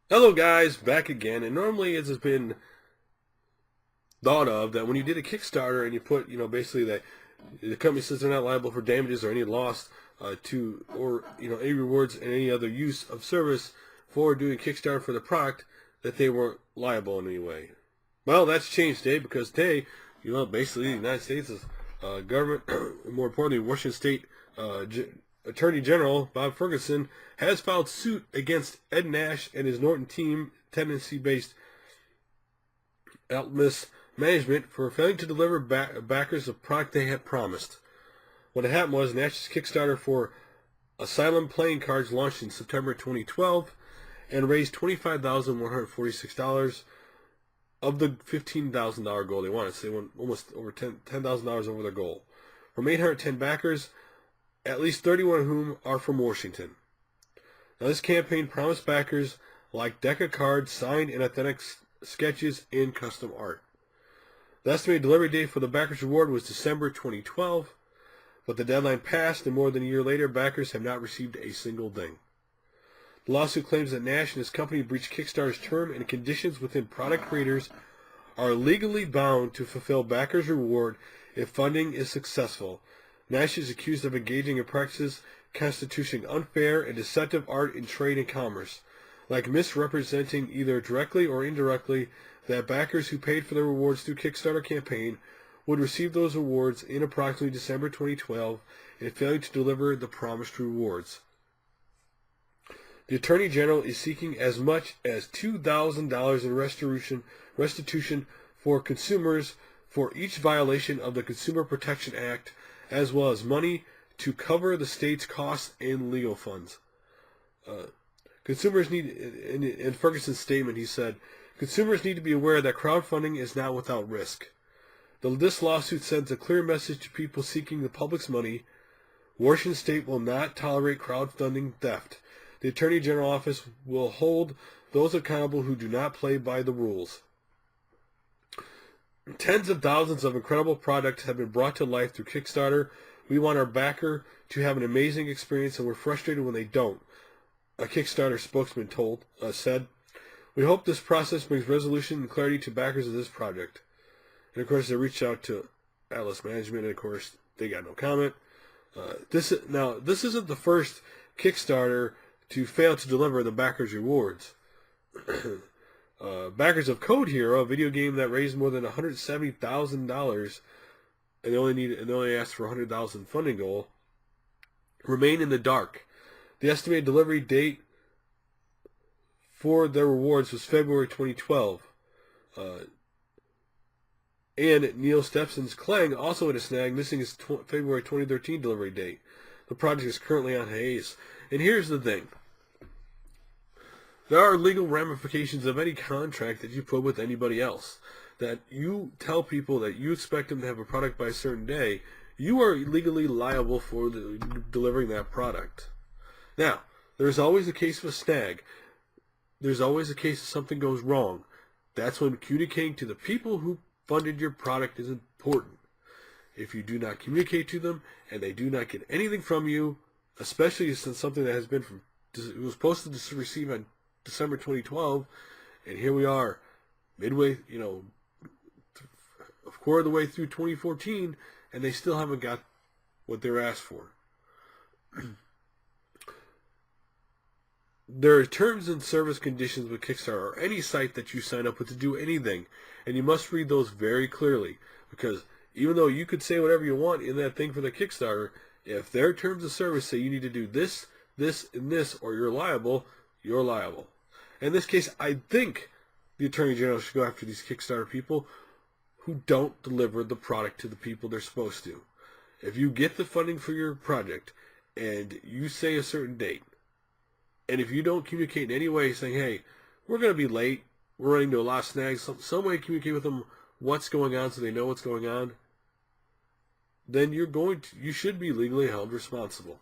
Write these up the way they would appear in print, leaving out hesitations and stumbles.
Hello guys, back again. And normally it has been thought of that when you did a Kickstarter and you put, basically that the company says they're not liable for damages or any loss to, or, any rewards and any other use of service for doing Kickstarter for the product, that they weren't liable in any way. Well, that's changed today because today, basically the United States is government, more importantly, Washington State Attorney General Bob Ferguson has filed suit against Ed Nash and his Norton team, Tennessee-based Atlas Management, for failing to deliver backers the product they had promised. What had happened was Nash's Kickstarter for Asylum playing cards launched in September 2012 and raised $25,146 of the $15,000 goal they wanted. So they went almost over $10,000 over their goal. From 810 backers, at least 31 of whom are from Washington. Now, this campaign promised backers like deck of cards, signed and authentic sketches, and custom art. The estimated delivery date for the backers' reward was December 2012, but the deadline passed, and more than a year later, backers have not received a single thing. The lawsuit claims that Nash and his company breached Kickstarter's term and conditions within product creators are legally bound to fulfill backers' reward if funding is successful. Nash is accused of engaging in practices constituting unfair and deceptive art in trade and commerce, like misrepresenting either directly or indirectly that backers who paid for their rewards through Kickstarter campaign would receive those rewards in approximately December 2012 and failing to deliver the promised rewards. The Attorney General is seeking as much as $2,000 in restitution for consumers for each violation of the Consumer Protection Act, as well as money to cover the state's costs and legal funds. Consumers need, in Ferguson's statement, he said, consumers need to be aware that crowdfunding is not without risk. This lawsuit sends a clear message to people seeking the public's money. Washington State will not tolerate crowdfunding theft. The Attorney General Office will hold those accountable who do not play by the rules. Tens of thousands of incredible products have been brought to life through Kickstarter. We want our backer to have an amazing experience, and we're frustrated when they don't, a Kickstarter spokesman said. We hope this process brings resolution and clarity to backers of this project. And of course, they reached out to Atlas Management, and of course, they got no comment. This isn't the first Kickstarter to fail to deliver the backers' rewards. Backers of Code Hero, a video game that raised more than $170,000, and they only asked for $100,000 funding goal, remain in the dark. The estimated delivery date for their rewards was February 2012. And Neil Stephen's Clang also had a snag, missing his February 2013 delivery date. The project is currently on hiatus. And here's the thing. There are legal ramifications of any contract that you put with anybody else. That you tell people that you expect them to have a product by a certain day, you are legally liable for delivering that product. Now, there's always a case of a snag. There's always a case of something goes wrong. That's when communicating to the people who funded your product is important. If you do not communicate to them and they do not get anything from you, especially since something that has been it was posted to receive on December 2012, and here we are, midway, a quarter of the way through 2014, and they still haven't got what they're asked for. There are terms and service conditions with Kickstarter or any site that you sign up with to do anything, and you must read those very clearly, because even though you could say whatever you want in that thing for the Kickstarter, if their terms of service say you need to do this, this, and this, or you're liable, you're liable. In this case, I think the Attorney General should go after these Kickstarter people who don't deliver the product to the people they're supposed to. If you get the funding for your project and you say a certain date, and if you don't communicate in any way saying, hey, we're going to be late, we're running into a lot of snags, some way to communicate with them what's going on so they know what's going on, then you should be legally held responsible.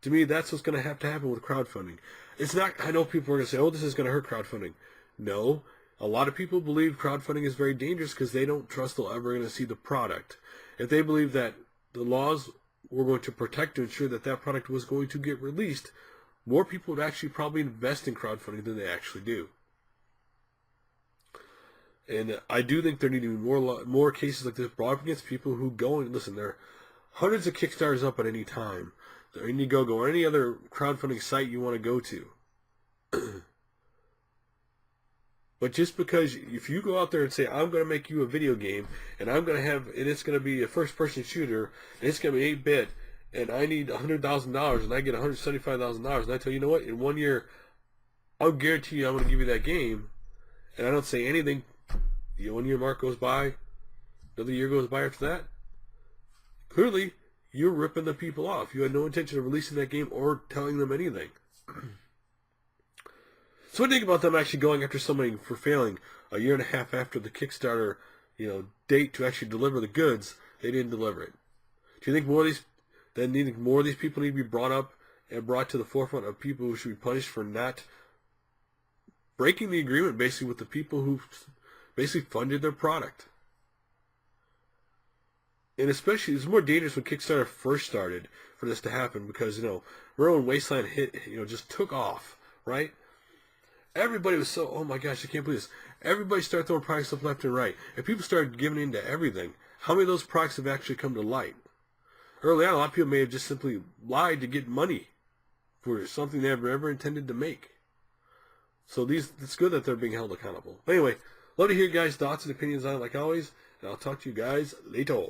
To me, that's what's going to happen with crowdfunding. It's not, I know people are going to say, oh, this is going to hurt crowdfunding. No, a lot of people believe crowdfunding is very dangerous because they don't trust they're ever going to see the product. If they believe that the laws were going to protect to ensure that that product was going to get released, more people would actually probably invest in crowdfunding than they actually do. And I do think there need to be more cases like this brought up against people who go and listen. There are hundreds of Kickstarters up at any time. There Indiegogo or any other crowdfunding site you want to go to. But just because if you go out there and say, I'm going to make you a video game, and it's going to be a first-person shooter, and it's going to be 8-bit, and I need $100,000, and I get $175,000, and I tell you, you know what, in 1 year, I'll guarantee you I'm going to give you that game, and I don't say anything, the 1 year mark goes by, another year goes by after that, clearly, you're ripping the people off. You had no intention of releasing that game or telling them anything. So what do you think about them actually going after somebody for failing a year and a half after the Kickstarter, date to actually deliver the goods? They didn't deliver it. Do you think more of these people need to be brought up and brought to the forefront of people who should be punished for not breaking the agreement, basically, with the people who basically funded their product? And especially, it's more dangerous when Kickstarter first started for this to happen because, Ruined Wasteland just took off, right? Everybody was so, oh my gosh, I can't believe this. Everybody started throwing products up left and right. And people started giving in to everything. How many of those products have actually come to light? Early on, a lot of people may have just simply lied to get money for something they never intended to make. So it's good that they're being held accountable. Anyway, love to hear you guys' thoughts and opinions on it like always. And I'll talk to you guys later.